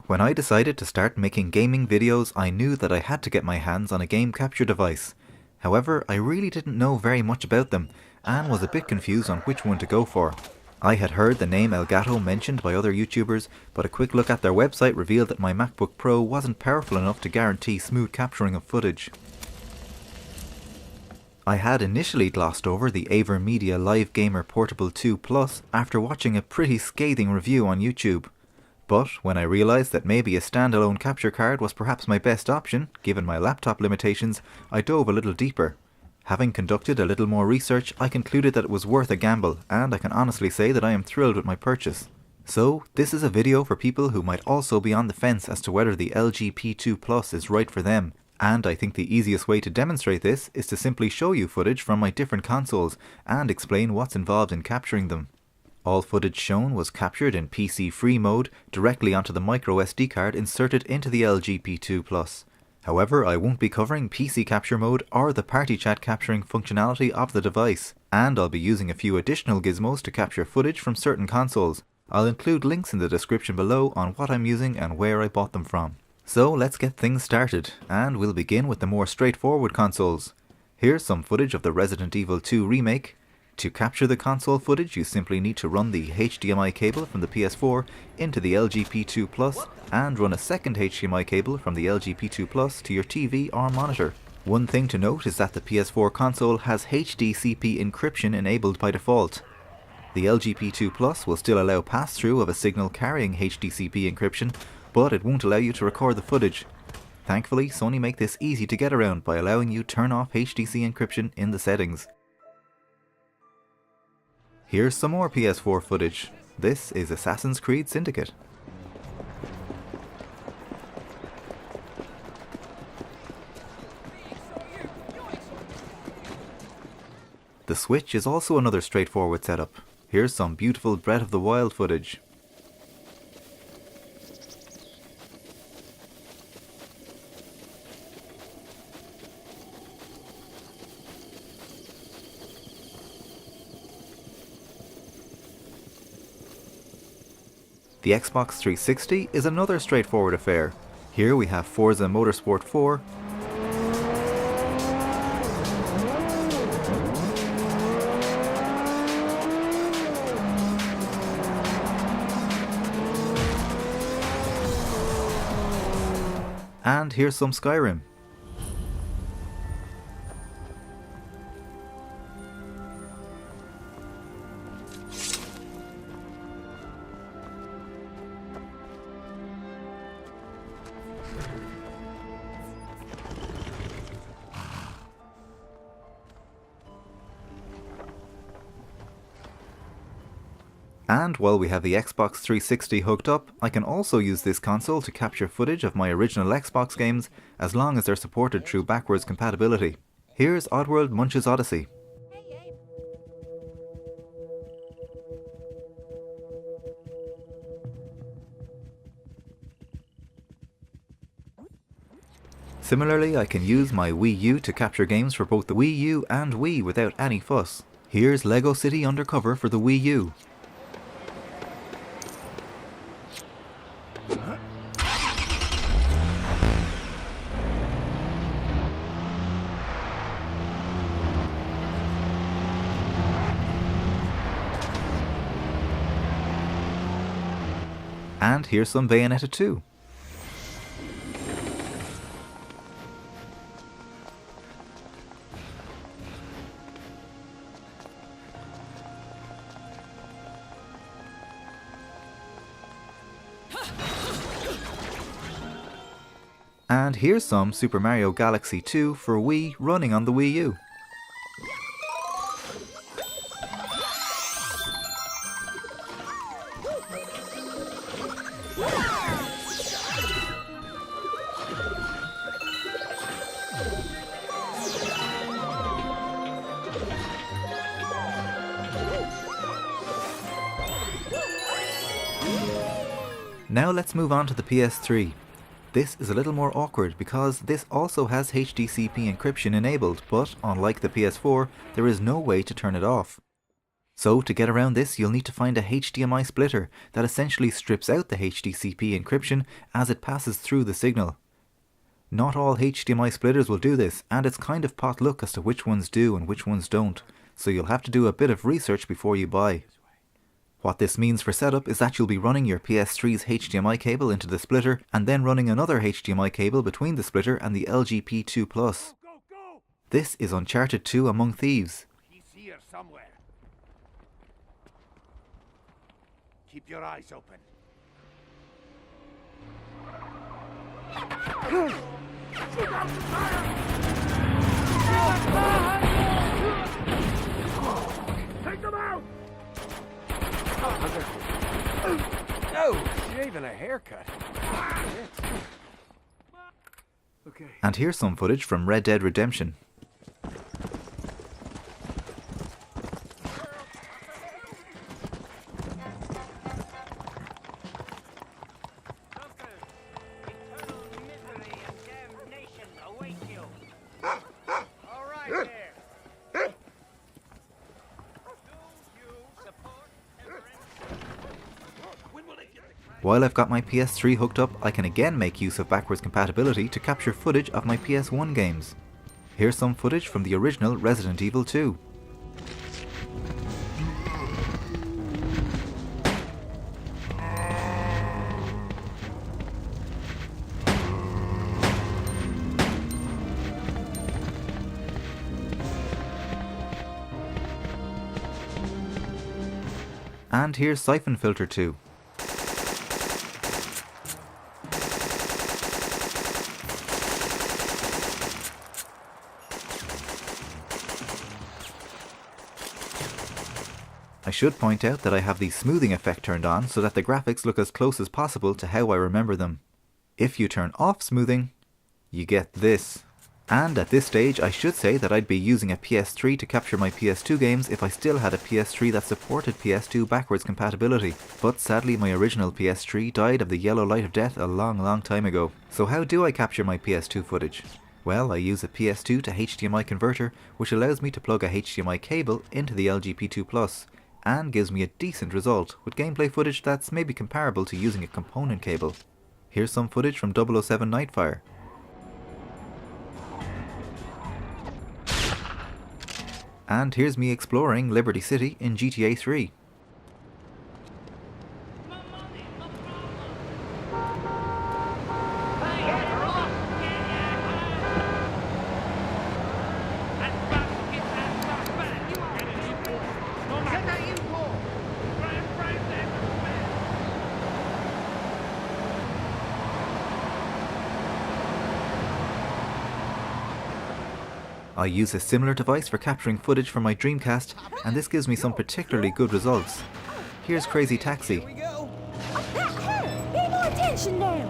When I decided to start making gaming videos, I knew that I had to get my hands on a game capture device. However, I really didn't know very much about them, and was a bit confused on which one to go for. I had heard the name Elgato mentioned by other YouTubers, but a quick look at their website revealed that my MacBook Pro wasn't powerful enough to guarantee smooth capturing of footage. I had initially glossed over the AVerMedia LGP2 2 Plus after watching a pretty scathing review on YouTube. But when I realised that maybe a standalone capture card was perhaps my best option, given my laptop limitations, I dove a little deeper. Having conducted a little more research, I concluded that it was worth a gamble, and I can honestly say that I am thrilled with my purchase. So, this is a video for people who might also be on the fence as to whether the LGP2 Plus is right for them, and I think the easiest way to demonstrate this is to simply show you footage from my different consoles and explain what's involved in capturing them. All footage shown was captured in PC free mode directly onto the microSD card inserted into the LGP2 Plus. However, I won't be covering PC capture mode or the party chat capturing functionality of the device, and I'll be using a few additional gizmos to capture footage from certain consoles. I'll include links in the description below on what I'm using and where I bought them from. So let's get things started, and we'll begin with the more straightforward consoles. Here's some footage of the Resident Evil 2 remake. To capture the console footage, you simply need to run the HDMI cable from the PS4 into the LGP2 Plus and run a second HDMI cable from the LGP2 Plus to your TV or monitor. One thing to note is that the PS4 console has HDCP encryption enabled by default. The LGP2 Plus will still allow pass-through of a signal carrying HDCP encryption, but it won't allow you to record the footage. Thankfully, Sony make this easy to get around by allowing you turn off HDC encryption in the settings. Here's some more PS4 footage. This is Assassin's Creed Syndicate. The Switch is also another straightforward setup. Here's some beautiful Breath of the Wild footage. The Xbox 360 is another straightforward affair. Here we have Forza Motorsport 4, and here's some Skyrim. And while we have the Xbox 360 hooked up, I can also use this console to capture footage of my original Xbox games as long as they're supported through backwards compatibility. Here's Oddworld Munch's Odyssey. Similarly, I can use my Wii U to capture games for both the Wii U and Wii without any fuss. Here's Lego City Undercover for the Wii U. And here's some Bayonetta 2. And here's some Super Mario Galaxy 2 for Wii running on the Wii U. Now let's move on to the PS3. This is a little more awkward because this also has HDCP encryption enabled, but unlike the PS4, there is no way to turn it off. So to get around this, you'll need to find a HDMI splitter that essentially strips out the HDCP encryption as it passes through the signal. Not all HDMI splitters will do this, and it's kind of pot luck as to which ones do and which ones don't, so you'll have to do a bit of research before you buy. What this means for setup is that you'll be running your PS3's HDMI cable into the splitter and then running another HDMI cable between the splitter and the LGP2 Plus. This is Uncharted 2 Among Thieves. He's here somewhere. Keep your eyes open. Take them out! No, you're even a haircut. Okay. And here's some footage from Red Dead Redemption. While I've got my PS3 hooked up, I can again make use of backwards compatibility to capture footage of my PS1 games. Here's some footage from the original Resident Evil 2. And here's Siphon Filter 2. I should point out that I have the smoothing effect turned on so that the graphics look as close as possible to how I remember them. If you turn off smoothing, you get this. And at this stage I should say that I'd be using a PS3 to capture my PS2 games if I still had a PS3 that supported PS2 backwards compatibility, but sadly my original PS3 died of the yellow light of death a long time ago. So how do I capture my PS2 footage? Well, I use a PS2 to HDMI converter, which allows me to plug a HDMI cable into the LGP2 Plus, and gives me a decent result, with gameplay footage that's maybe comparable to using a component cable. Here's some footage from 007 Nightfire. And here's me exploring Liberty City in GTA 3. I use a similar device for capturing footage from my Dreamcast, and this gives me some particularly good results. Here's Crazy Taxi. Here we go. Oh, that hurt! Pay more attention now!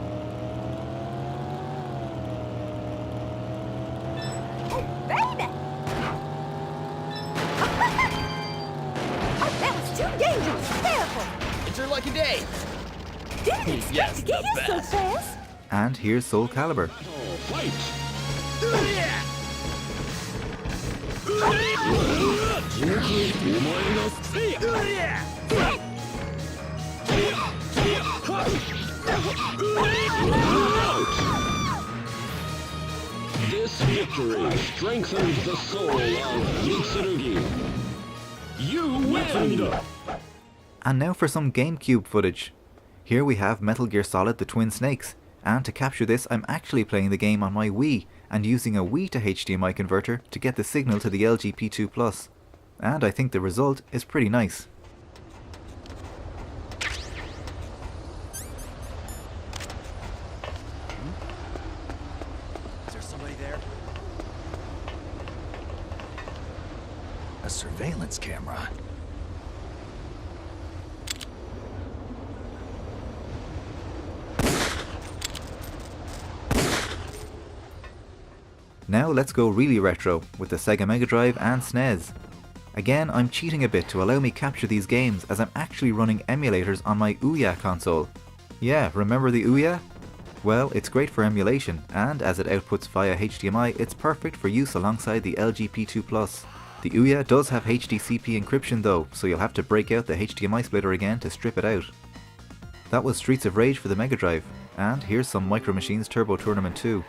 Oh, baby! Oh, that was too dangerous! Careful! It's your lucky day. Didn't expect Yes, to get the here so best. fast! And here's Soul Calibur. This victory strengthens the soul of Mitsurugi. You win! And now for some GameCube footage. Here we have Metal Gear Solid The Twin Snakes, and to capture this I'm actually playing the game on my Wii and using a Wii to HDMI converter to get the signal to the LGP2 Plus. And I think the result is pretty nice. Is there somebody there? A surveillance camera. Now let's go really retro with the Sega Mega Drive and SNES. Again, I'm cheating a bit to allow me capture these games as I'm actually running emulators on my Ouya console. Yeah, remember the Ouya? Well, it's great for emulation, and as it outputs via HDMI, it's perfect for use alongside the LGP2 Plus. The Ouya does have HDCP encryption though, so you'll have to break out the HDMI splitter again to strip it out. That was Streets of Rage for the Mega Drive, and here's some Micro Machines Turbo Tournament 2.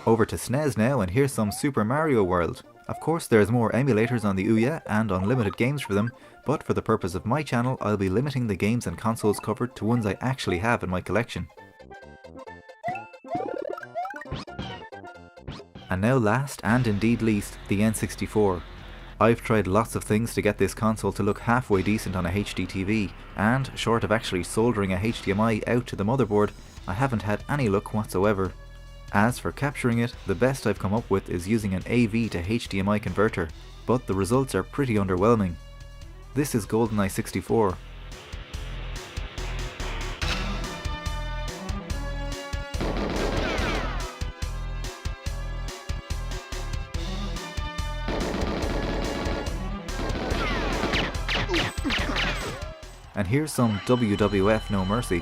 Over to SNES now, and here's some Super Mario World. Of course there's more emulators on the Ouya and unlimited games for them, but for the purpose of my channel I'll be limiting the games and consoles covered to ones I actually have in my collection. And now last, and indeed least, the N64. I've tried lots of things to get this console to look halfway decent on a HD TV, and short of actually soldering a HDMI out to the motherboard, I haven't had any luck whatsoever. As for capturing it, the best I've come up with is using an AV to HDMI converter, but the results are pretty underwhelming. This is GoldenEye 64. And here's some WWF No Mercy.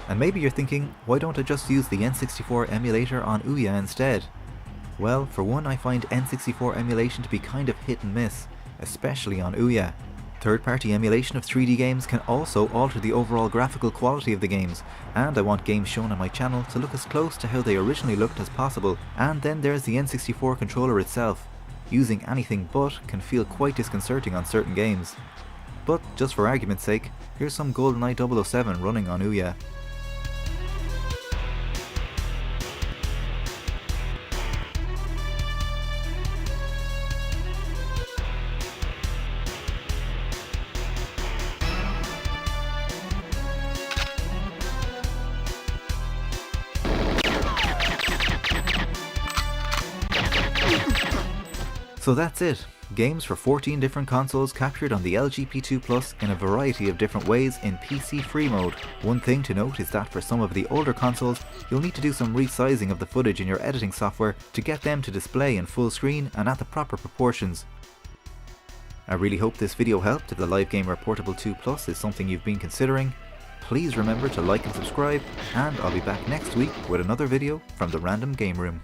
And maybe you're thinking, why don't I just use the N64 emulator on Ouya instead? Well, for one, I find N64 emulation to be kind of hit and miss, especially on Ouya. Third-party emulation of 3D games can also alter the overall graphical quality of the games, and I want games shown on my channel to look as close to how they originally looked as possible. And then there's the N64 controller itself. Using anything but can feel quite disconcerting on certain games. But just for argument's sake, here's some GoldenEye 007 running on Ouya. So that's it. Games for 14 different consoles captured on the LGP2 Plus in a variety of different ways in PC free mode. One thing to note is that for some of the older consoles, you'll need to do some resizing of the footage in your editing software to get them to display in full screen and at the proper proportions. I really hope this video helped. If the Live Gamer Portable 2 Plus is something you've been considering, please remember to like and subscribe, and I'll be back next week with another video from the Random Game Room.